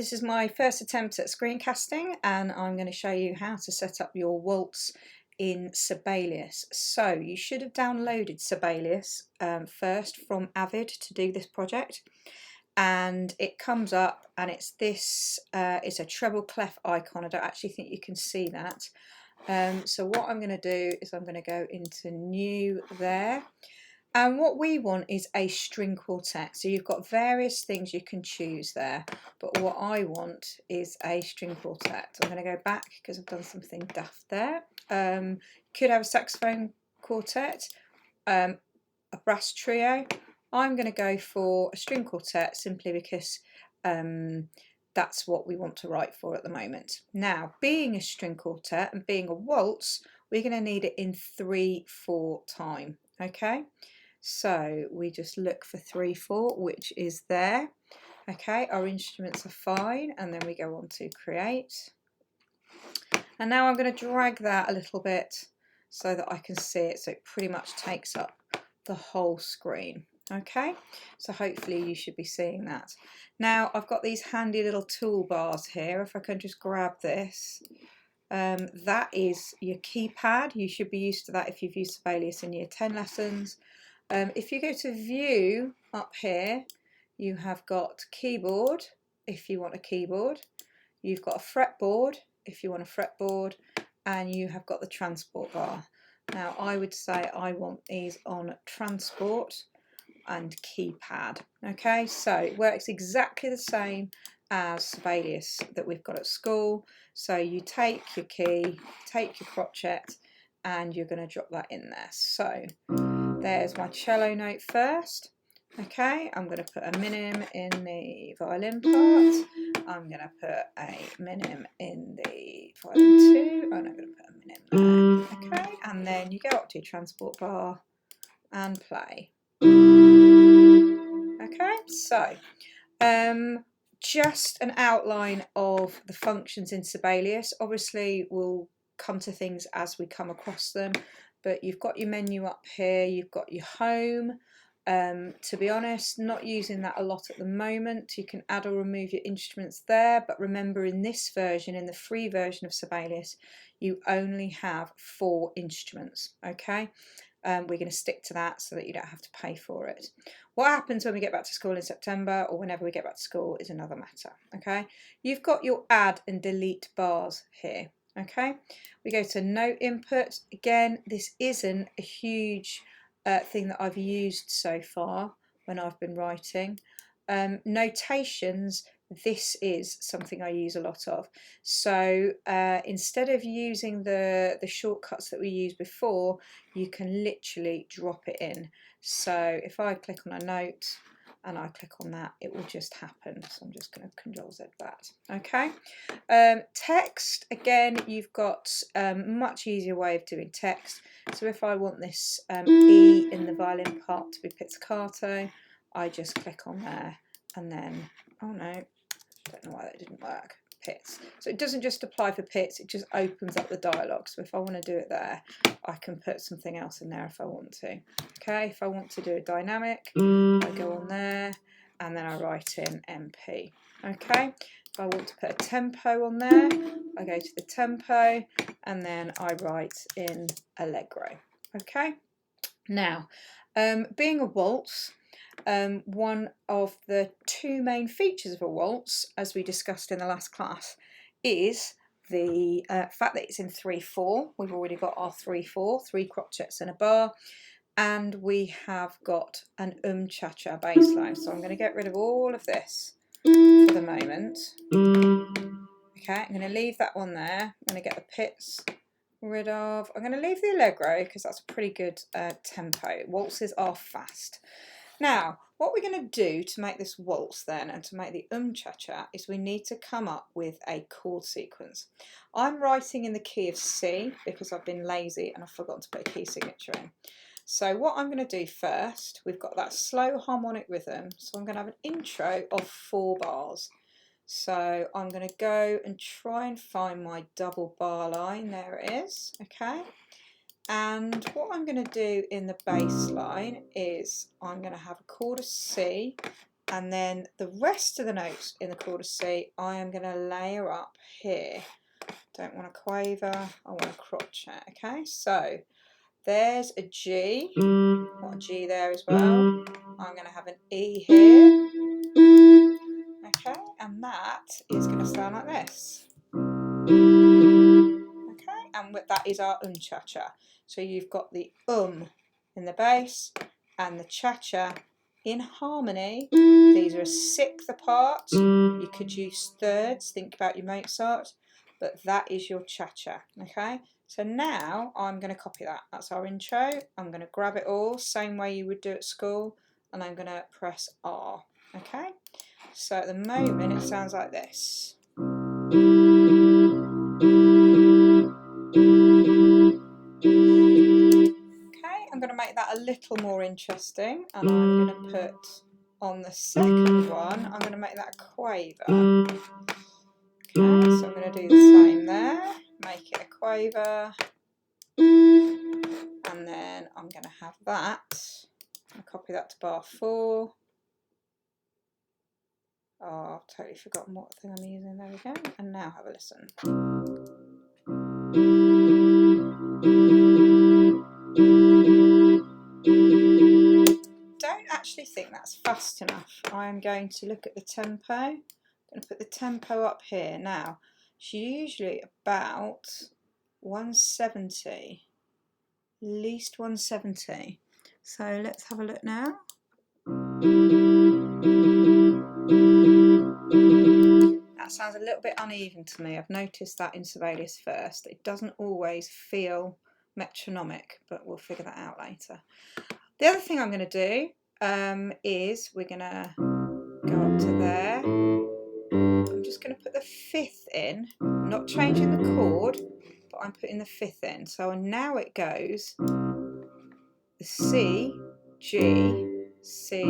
This is my first attempt at screencasting, and I'm going to show you how to set up your waltz in Sibelius. So you should have downloaded Sibelius first from Avid to do this project, and it comes up and it's this, it's a treble clef icon. I don't actually think you can see that. So what I'm going to do is I'm going to go into new there. And what we want is a string quartet. So you've got various things you can choose there, but what I want is a string quartet. I'm going to go back because I've done something daft there. Could have a saxophone quartet, a brass trio. I'm going to go for a string quartet simply because that's what we want to write for at the moment. Now, being a string quartet and being a waltz, we're going to need it in 3/4 time. Okay, so we just look for 3/4, which is there. Okay, our instruments are fine, and then we go on to create. And now I'm going to drag that a little bit so that I can see it, so it pretty much takes up the whole screen. Okay, so hopefully you should be seeing that. Now I've got these handy little toolbars here. If I can just grab this, that is your keypad. You should be used to that if you've used Sibelius in Year 10 lessons. If you go to view up here, you have got keyboard if you want a keyboard, you've got a fretboard if you want a fretboard, and you have got the transport bar. Now I would say I want these on transport and keypad. Okay, so it works exactly the same as Sibelius that we've got at school. So you take your key, take your crotchet, and you're going to drop that in there. So there's my cello note first. Okay, I'm going to put a minim in the violin part. I'm going to put a minim in the violin too, and I'm going to put a minim there. Okay, and then you go up to your transport bar and play. Okay, so just an outline of the functions in Sibelius. Obviously we'll come to things as we come across them, but you've got your menu up here, you've got your home. To be honest, not using that a lot at the moment. You can add or remove your instruments there, but remember in this version, in the free version of Sibelius, you only have 4 instruments. Okay, we're going to stick to that so that you don't have to pay for it. What happens when we get back to school in September, or whenever we get back to school, is another matter. Okay, you've got your add and delete bars here. Okay, we go to note input. Again, this isn't a huge thing that I've used so far when I've been writing. Notations, this is something I use a lot of. So instead of using the shortcuts that we used before, you can literally drop it in. So if I click on a note and I click on that, it will just happen. So I'm just going to Control-Z that. Okay. Text, again, you've got a much easier way of doing text. So if I want this E in the violin part to be pizzicato, I just click on there, and then, oh no, I don't know why that didn't work, pits. So it doesn't just apply for pits, it just opens up the dialogue. So if I want to do it there, I can put something else in there if I want to. Okay, if I want to do a dynamic, I go on there and then I write in MP. Okay, if I want to put a tempo on there, I go to the tempo and then I write in Allegro. Okay, now being a waltz, one of the 2 main features of a waltz, as we discussed in the last class, is the fact that it's in 3/4. We've already got our 3/4, 3 crotchets and a bar, and we have got an cha-cha bass line. So I'm going to get rid of all of this for the moment. Okay, I'm going to leave that one there. I'm going to get the pits rid of. I'm going to leave the Allegro because that's a pretty good tempo. Waltzes are fast. Now, what we're going to do to make this waltz then, and to make the cha-cha, is we need to come up with a chord sequence. I'm writing in the key of C because I've been lazy and I've forgotten to put a key signature in. So what I'm going to do first, we've got that slow harmonic rhythm, so I'm going to have an intro of 4 bars. So I'm going to go and try and find my double bar line. There it is. Okay. And what I'm going to do in the bass line is I'm going to have a chord of C, and then the rest of the notes in the chord of C I am going to layer up here. Don't want a quaver, I want a crotchet. Okay, so there's a G, got a G there as well. I'm going to have an E here. Okay, and that is going to sound like this. Okay, and that is our cha-cha. So you've got the in the bass and the cha-cha in harmony. These are a sixth apart. You could use thirds, think about your Mozart, but that is your cha-cha. Okay, so now I'm going to copy that. That's our intro. I'm going to grab it all, same way you would do at school, and I'm going to press R. Okay, so at the moment it sounds like this. Okay, I'm going to make that a little more interesting, and I'm going to put on the second one, I'm going to make that a quaver. Okay, so I'm going to do the same there, make it a quaver, and then I'm going to have that. I'll copy that to bar 4. Oh, I've totally forgotten what thing I'm using. There we go. And now have a listen. Don't actually think that's fast enough. I'm going to look at the tempo. I'm going to put the tempo up here. Now, it's usually about 170, at least 170. So let's have a look now. That sounds a little bit uneven to me. I've noticed that in Sibelius first. It doesn't always feel metronomic, but we'll figure that out later. The other thing I'm going to do is we're going to go up to there. I'm just going to put the 5th in, not changing the chord, but I'm putting the 5th in. So now it goes the C, G, C,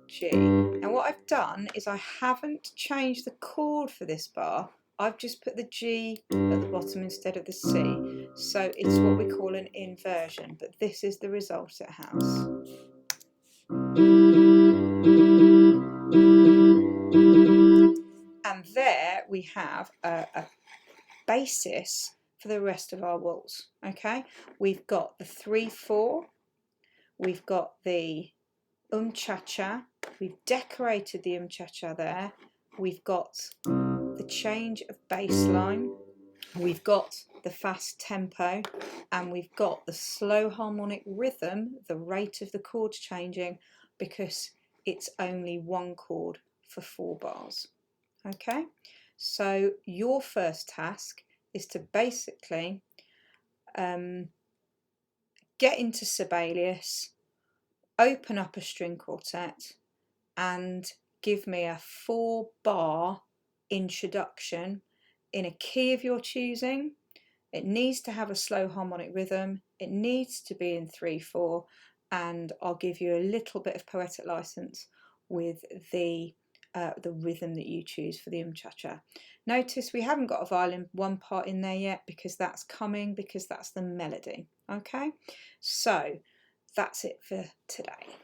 G. Now what I've done is I haven't changed the chord for this bar. I've just put the G at the bottom instead of the C. So it's what we call an inversion, but this is the result it has. And there we have a basis for the rest of our waltz. Okay, we've got the 3/4, we've got the cha-cha, we've decorated the cha-cha there, we've got the change of bass line, we've got the fast tempo, and we've got the slow harmonic rhythm, the rate of the chords changing, because it's only one chord for 4 bars. Okay, so your first task is to basically get into Sibelius, open up a string quartet, and give me a 4-bar introduction in a key of your choosing. It needs to have a slow harmonic rhythm, it needs to be in 3/4, and I'll give you a little bit of poetic license with the rhythm that you choose for the cha-cha. Notice we haven't got a violin 1 part in there yet, because that's coming, because that's the melody. Okay, so that's it for today.